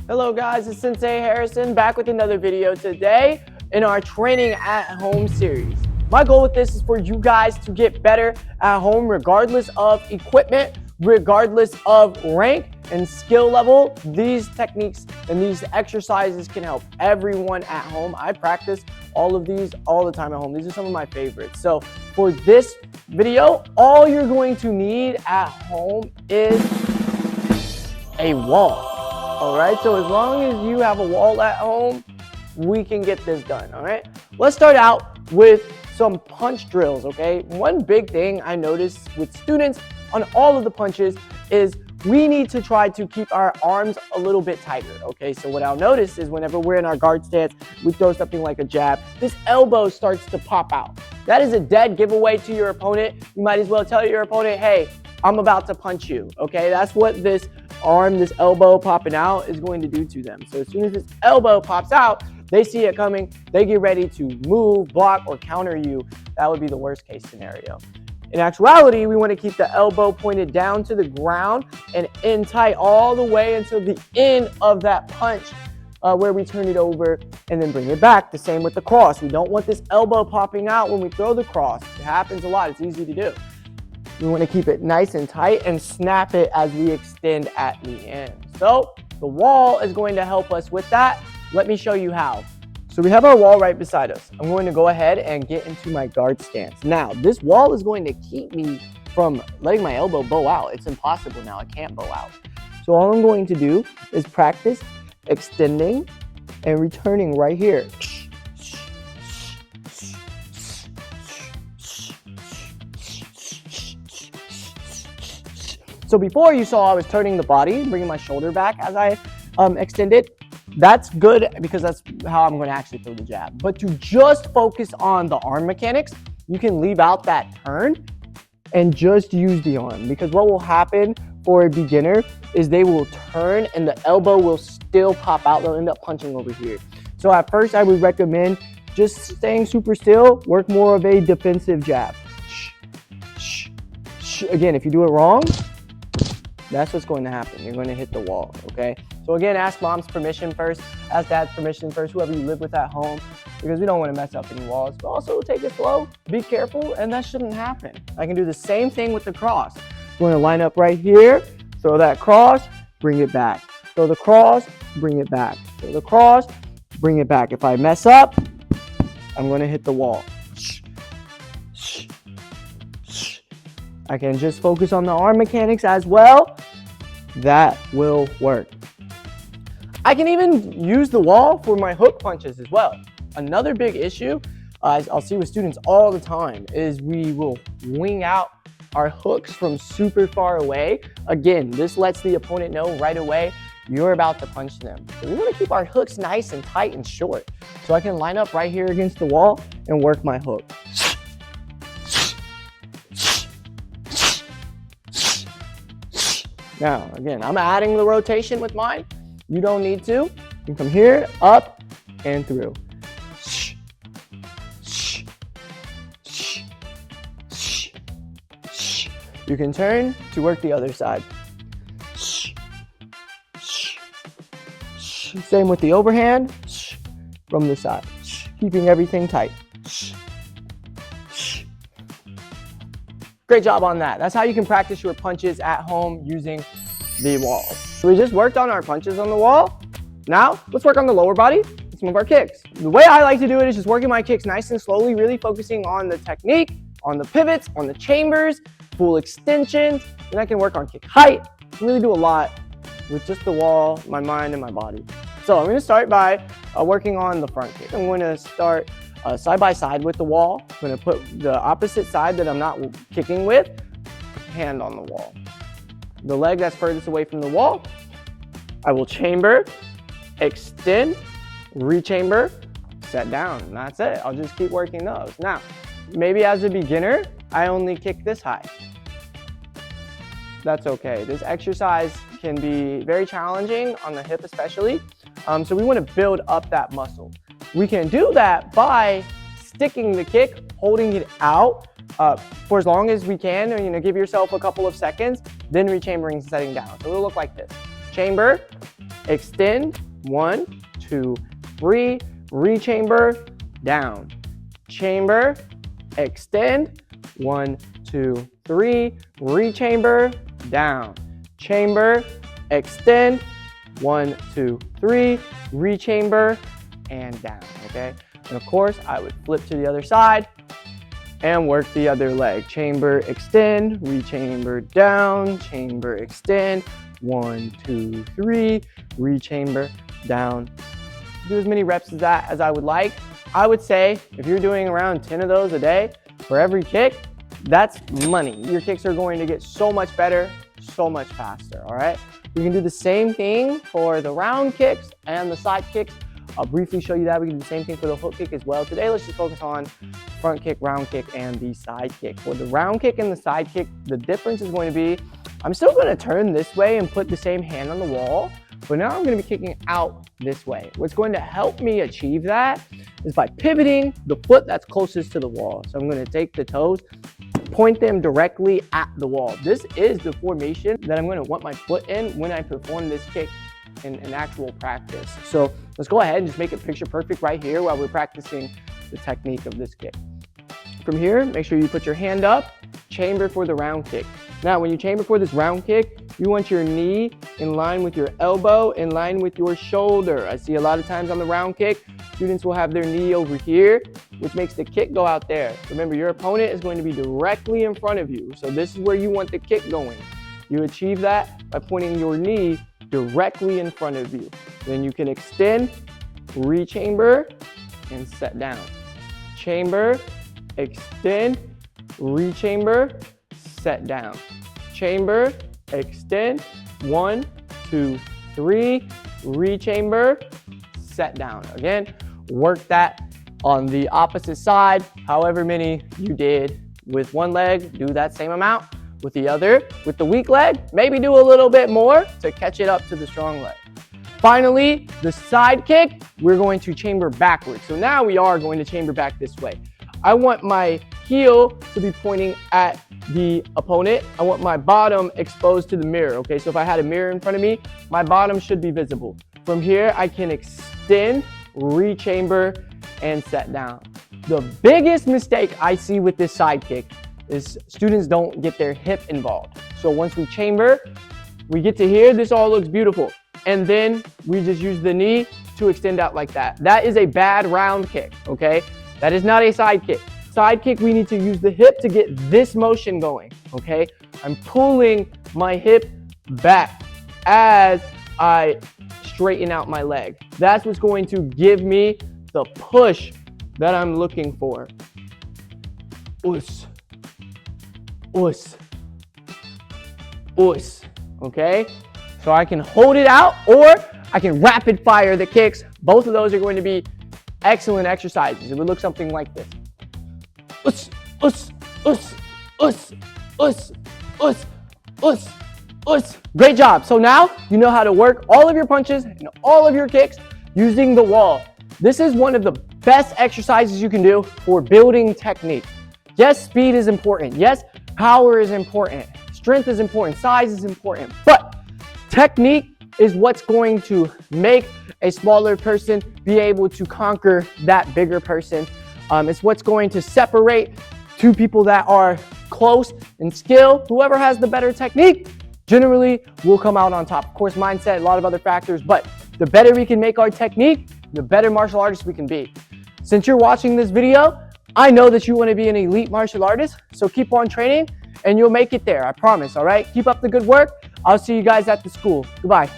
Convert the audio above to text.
Hello guys, it's Sensei Harrison back with another video today in our training at home series. My goal with this is for you guys to get better at home regardless of equipment, regardless of rank and skill level. These techniques and these exercises can help everyone at home. I practice all of these all the time at home. These are some of my favorites. So for this video, all you're going to need at home is a wall. All right, so as long as you have a wall at home, we can get this done, all right? Let's start out with some punch drills, okay? One big thing I noticed with students on all of the punches is we need to try to keep our arms a little bit tighter, okay? So what I'll notice is whenever we're in our guard stance, we throw something like a jab, this elbow starts to pop out. That is a dead giveaway to your opponent. You might as well tell your opponent, hey, I'm about to punch you, okay? That's what this arm, this elbow popping out is going to do to them. So as soon as this elbow pops out, they see it coming, they get ready to move, block, or counter you. That would be the worst case scenario. In actuality, we want to keep the elbow pointed down to the ground and in tight all the way until the end of that punch where we turn it over and then bring it back. The same with the cross. We don't want this elbow popping out when we throw the cross. It happens a lot. It's easy to do. We want to keep it nice and tight and snap it as we extend at the end. So the wall is going to help us with that. Let me show you how. So we have our wall right beside us. I'm going to go ahead and get into my guard stance. Now, this wall is going to keep me from letting my elbow bow out. It's impossible now. I can't bow out. So all I'm going to do is practice extending and returning right here. So before you saw I was turning the body, bringing my shoulder back as I extended. That's good because that's how I'm going to actually throw the jab. But to just focus on the arm mechanics, you can leave out that turn and just use the arm. Because what will happen for a beginner is they will turn and the elbow will still pop out. They'll end up punching over here. So at first I would recommend just staying super still, work more of a defensive jab. Again, if you do it wrong, that's what's going to happen. You're going to hit the wall, okay? So again, ask mom's permission first, ask dad's permission first, whoever you live with at home, because we don't want to mess up any walls. But also take it slow, be careful, and that shouldn't happen. I can do the same thing with the cross. I'm going to line up right here, throw that cross, bring it back. Throw the cross, bring it back. Throw the cross, bring it back. If I mess up, I'm going to hit the wall. I can just focus on the arm mechanics as well. That will work. I can even use the wall for my hook punches as well. Another big issue I'll see with students all the time is we will wing out our hooks from super far away. Again, this lets the opponent know right away you're about to punch them. So we want to keep our hooks nice and tight and short. So I can line up right here against the wall and work my hook. Now, again, I'm adding the rotation with mine. You don't need to. You can come here, up, and through. You can turn to work the other side. Same with the overhand, from the side. Keeping everything tight. Great job on that. That's how you can practice your punches at home using the wall. So we just worked on our punches on the wall. Now, let's work on the lower body and some of our kicks. The way I like to do it is just working my kicks nice and slowly, really focusing on the technique, on the pivots, on the chambers, full extensions. Then I can work on kick height. I can really do a lot with just the wall, my mind, and my body. So I'm going to start by working on the front kick. I'm going to start side by side with the wall. I'm going to put the opposite side that I'm not kicking with, hand on the wall. The leg that's furthest away from the wall, I will chamber, extend, rechamber, set down, and that's it. I'll just keep working those. Now, maybe as a beginner, I only kick this high. That's okay. This exercise can be very challenging on the hip especially, so we want to build up that muscle. We can do that by sticking the kick, holding it out for as long as we can, or, give yourself a couple of seconds, then rechambering and setting down. So it'll look like this. Chamber, extend, 1, 2, 3, rechamber, down. Chamber, extend, 1, 2, 3, rechamber, down. Chamber, extend, 1, 2, 3, rechamber, and down, okay? And of course, I would flip to the other side and work the other leg. Chamber, extend, rechamber, down, chamber, extend, 1, 2, 3, rechamber, down. Do as many reps as that as I would like. I would say if you're doing around 10 of those a day for every kick, that's money. Your kicks are going to get so much better, so much faster, all right? We can do the same thing for the round kicks and the side kicks. I'll briefly show you that. We can do the same thing for the hook kick as well. Today, let's just focus on front kick, round kick, and the side kick. For the round kick and the side kick, the difference is going to be, I'm still going to turn this way and put the same hand on the wall, but now I'm going to be kicking out this way. What's going to help me achieve that is by pivoting the foot that's closest to the wall. So I'm going to take the toes, point them directly at the wall. This is the formation that I'm going to want my foot in when I perform this kick in actual practice. So let's go ahead and just make it picture perfect right here while we're practicing the technique of this kick. From here, make sure you put your hand up, chamber for the round kick. Now, when you chamber for this round kick, you want your knee in line with your elbow, in line with your shoulder. I see a lot of times on the round kick, students will have their knee over here, which makes the kick go out there. Remember, your opponent is going to be directly in front of you. So this is where you want the kick going. You achieve that by pointing your knee directly in front of you. Then you can extend, rechamber, and set down. Chamber, extend, rechamber, set down. Chamber, extend, 1, 2, 3, rechamber, set down. Again, work that on the opposite side, however many you did with one leg, do that same amount with the other. With the weak leg, maybe do a little bit more to catch it up to the strong leg. Finally, the side kick, we're going to chamber backwards. So now we are going to chamber back this way. I want my heel to be pointing at the opponent. I want my bottom exposed to the mirror, okay? So if I had a mirror in front of me, my bottom should be visible. From here, I can extend, rechamber, and set down. The biggest mistake I see with this side kick is students don't get their hip involved. So once we chamber, we get to here, this all looks beautiful. And then we just use the knee to extend out like that. That is a bad round kick, okay? That is not a side kick. Side kick, we need to use the hip to get this motion going, okay? I'm pulling my hip back as I straighten out my leg. That's what's going to give me the push that I'm looking for. Us, us, us, okay? So I can hold it out or I can rapid fire the kicks. Both of those are going to be excellent exercises. It would look something like this. Us, us, us, us, us, us, us, us. Great job. So now you know how to work all of your punches and all of your kicks using the wall. This is one of the best exercises you can do for building technique. Yes, speed is important. Yes, power is important. Strength is important. Size is important. But technique is what's going to make a smaller person be able to conquer that bigger person. It's what's going to separate two people that are close in skill. Whoever has the better technique generally will come out on top. Of course, mindset, a lot of other factors, but the better we can make our technique, the better martial artists we can be. Since you're watching this video, I know that you want to be an elite martial artist, so keep on training and you'll make it there, I promise, all right? Keep up the good work. I'll see you guys at the school. Goodbye.